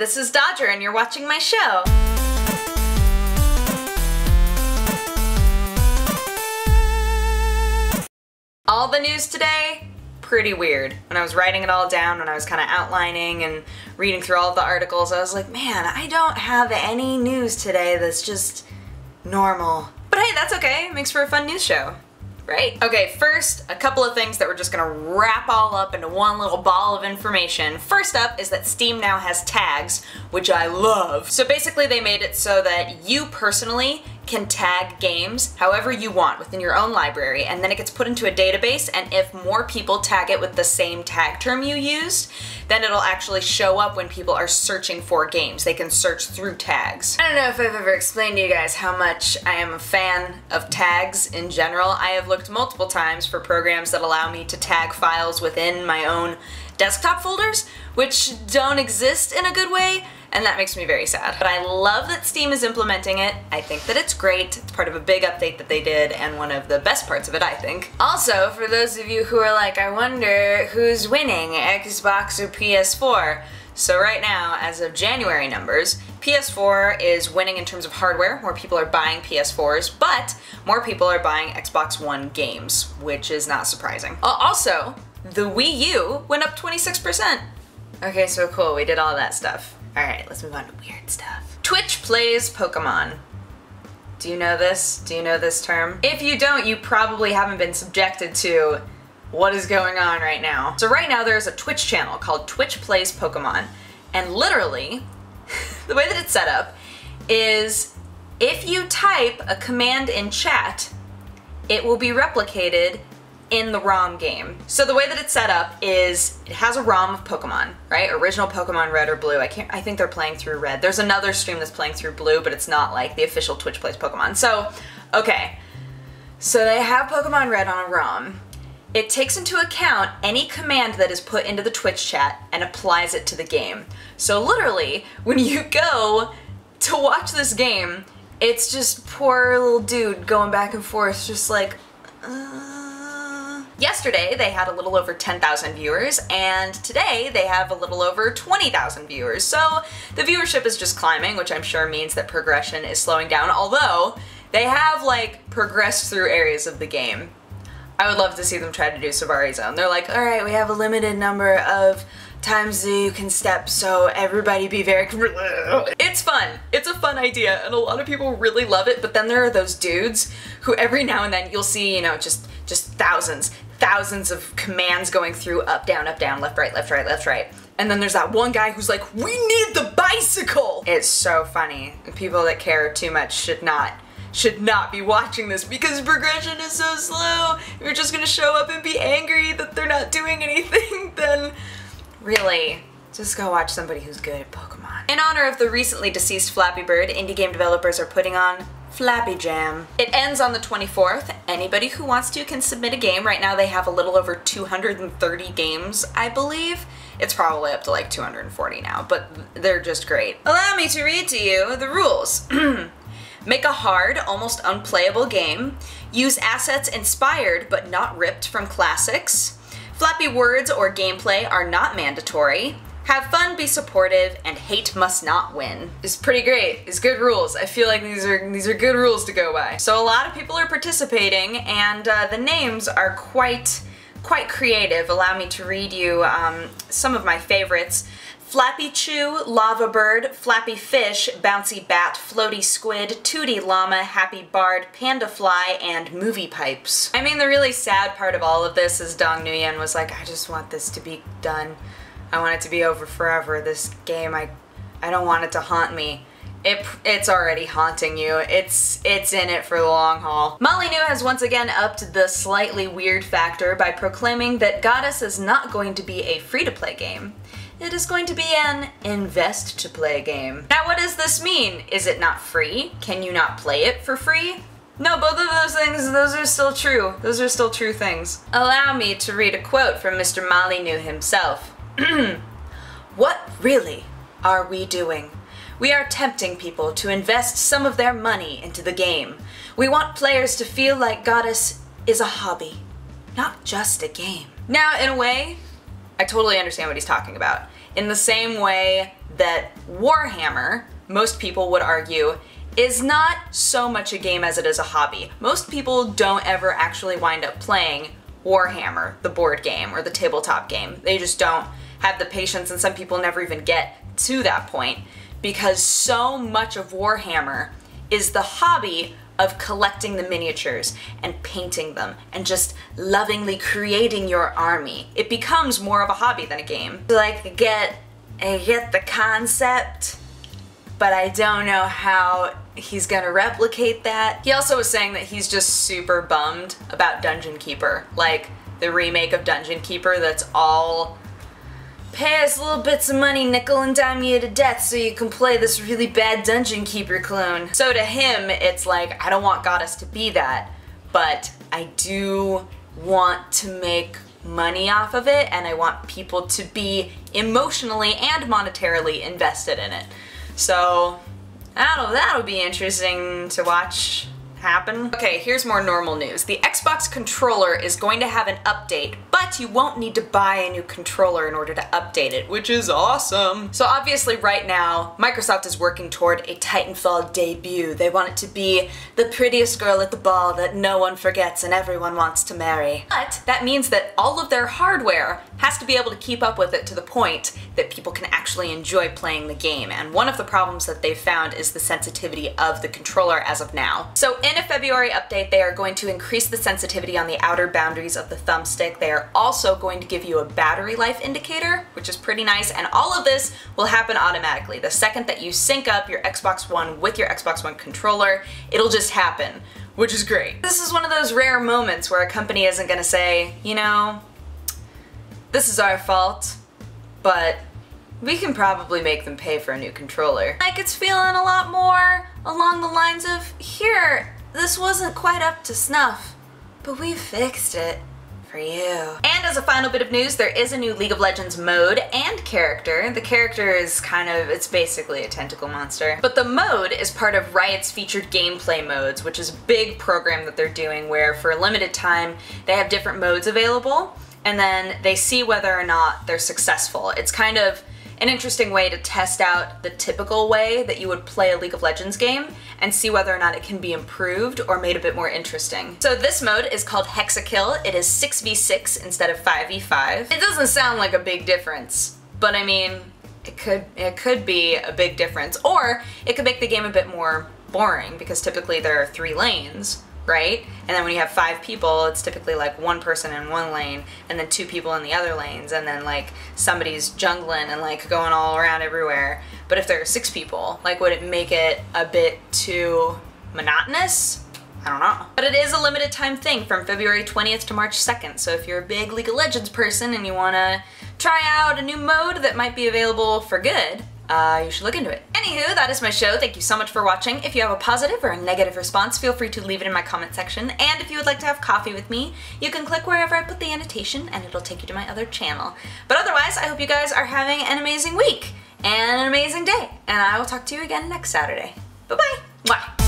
this is Dodger and you're watching my show. All the news today, pretty weird. When I was writing it all down, when I was kind of outlining and reading through all of the articles, I was like, man, I don't have any news today that's just normal. But hey, that's okay. It makes for a fun news show. Right? Okay, first, a couple of things that we're just gonna wrap all up into one little ball of information. First up is that Steam now has tags, which I love. So basically they made it so that you personally can tag games however you want within your own library, and then it gets put into a database, and if more people tag it with the same tag term you used, then it'll actually show up when people are searching for games. They can search through tags. I don't know if I've ever explained to you guys how much I am a fan of tags in general. I have looked multiple times for programs that allow me to tag files within my own desktop folders, which don't exist in a good way, and that makes me very sad. But I love that Steam is implementing it. I think that it's great. It's part of a big update that they did, and one of the best parts of it, I think. Also, for those of you who are like, I wonder who's winning, Xbox or PS4? So right now, as of January numbers, PS4 is winning in terms of hardware. More people are buying PS4s, but more people are buying Xbox One games, which is not surprising. Also, the Wii U went up 26%. Okay, so cool, we did all that stuff. Alright, let's move on to weird stuff. Twitch plays Pokemon. Do you know this? Do you know this term? If you don't, you probably haven't been subjected to what is going on right now. So right now there's a Twitch channel called Twitch Plays Pokemon, and literally, the way that it's set up is if you type a command in chat, it will be replicated in the ROM game. So the way that it's set up is it has a ROM of Pokemon, right? Original Pokemon Red or Blue. I think they're playing through Red. There's another stream that's playing through Blue, but it's not like the official Twitch Plays Pokemon. So, okay. So they have Pokemon Red on a ROM. It takes into account any command that is put into the Twitch chat and applies it to the game. So literally, when you go to watch this game, it's just poor little dude going back and forth, just like, Yesterday, they had a little over 10,000 viewers, and today they have a little over 20,000 viewers. So the viewership is just climbing, which I'm sure means that progression is slowing down, although they have, like, progressed through areas of the game. I would love to see them try to do Savari Zone. They're like, alright, we have a limited number of times that you can step, so everybody be very... It's fun. It's a fun idea, and a lot of people really love it, but then there are those dudes who every now and then you'll see, you know, just thousands of commands going through up, down, left, right, left, right, left, right. And then there's that one guy who's like, we need the bicycle! It's so funny. People that care too much should not be watching this because progression is so slow. If you're just gonna show up and be angry that they're not doing anything, then really, just go watch somebody who's good at Pokemon. In honor of the recently deceased Flappy Bird, indie game developers are putting on Flappy Jam. It ends on the 24th. Anybody who wants to can submit a game. Right now they have a little over 230 games, I believe. It's probably up to like 240 now, but they're just great. Allow me to read to you the rules. Make a hard, almost unplayable game. Use assets inspired but not ripped from classics. Flappy words or gameplay are not mandatory. Have fun, be supportive, and hate must not win. It's pretty great. It's good rules. I feel like these are good rules to go by. So a lot of people are participating, and the names are quite creative. Allow me to read you some of my favorites. Flappy Chew, Lava Bird, Flappy Fish, Bouncy Bat, Floaty Squid, Tooty Llama, Happy Bard, Panda Fly, and Movie Pipes. I mean, the really sad part of all of this is Dong Nguyen was like, I just want this to be done. I want it to be over forever. This game, I don't want it to haunt me. It's already haunting you. It's in it for the long haul. Molyneux has once again upped the slightly weird factor by proclaiming that Godus is not going to be a free-to-play game. It is going to be an invest-to-play game. Now what does this mean? Is it not free? Can you not play it for free? No, both of those things, those are still true. Those are still true things. Allow me to read a quote from Mr. Molyneux himself. What really are we doing? We are tempting people to invest some of their money into the game. We want players to feel like Godus is a hobby, not just a game. Now, in a way, I totally understand what he's talking about. In the same way that Warhammer, most people would argue, is not so much a game as it is a hobby. Most people don't ever actually wind up playing Warhammer, the board game, or the tabletop game. They just don't have the patience, and some people never even get to that point, because so much of Warhammer is the hobby of collecting the miniatures and painting them and just lovingly creating your army. It becomes more of a hobby than a game. Like, I get the concept, but I don't know how he's gonna replicate that. He also was saying that he's just super bummed about Dungeon Keeper, like the remake of Dungeon Keeper that's all pay us little bits of money, nickel and dime you to death so you can play this really bad Dungeon Keeper clone. So to him, it's like, I don't want Godus to be that, but I do want to make money off of it, and I want people to be emotionally and monetarily invested in it. So that'll be interesting to watch happen. Okay, here's more normal news. The Xbox controller is going to have an update, but you won't need to buy a new controller in order to update it, which is awesome. So obviously right now, Microsoft is working toward a Titanfall debut. They want it to be the prettiest girl at the ball that no one forgets and everyone wants to marry. But that means that all of their hardware has to be able to keep up with it to the point that people can actually enjoy playing the game. And one of the problems that they've found is the sensitivity of the controller as of now. So in a February update, they are going to increase the sensitivity on the outer boundaries of the thumbstick. They are also going to give you a battery life indicator, which is pretty nice, and all of this will happen automatically. The second that you sync up your Xbox One with your Xbox One controller, it'll just happen, which is great. This is one of those rare moments where a company isn't gonna say, you know, this is our fault, but we can probably make them pay for a new controller. Like, it's feeling a lot more along the lines of, here, this wasn't quite up to snuff, but we fixed it for you. And as a final bit of news, there is a new League of Legends mode and character. The character is it's basically a tentacle monster. But the mode is part of Riot's featured gameplay modes, which is a big program that they're doing where for a limited time, they have different modes available, and then they see whether or not they're successful. It's kind of an interesting way to test out the typical way that you would play a League of Legends game and see whether or not it can be improved or made a bit more interesting. So this mode is called Hexakill. It is 6v6 instead of 5v5. It doesn't sound like a big difference, but I mean, it could be a big difference, or it could make the game a bit more boring because typically there are 3 lanes, right? And then when you have 5 people, it's typically like 1 person in one lane and then 2 people in the other lanes, and then like somebody's jungling and like going all around everywhere. But if there are 6 people, like, would it make it a bit too monotonous? I don't know. But it is a limited time thing from February 20th to March 2nd, so if you're a big League of Legends person and you wanna try out a new mode that might be available for good, you should look into it. Anywho, that is my show. Thank you so much for watching. If you have a positive or a negative response, feel free to leave it in my comment section. And if you would like to have coffee with me, you can click wherever I put the annotation and it'll take you to my other channel. But otherwise, I hope you guys are having an amazing week and an amazing day. And I will talk to you again next Saturday. Bye-bye. Mwah.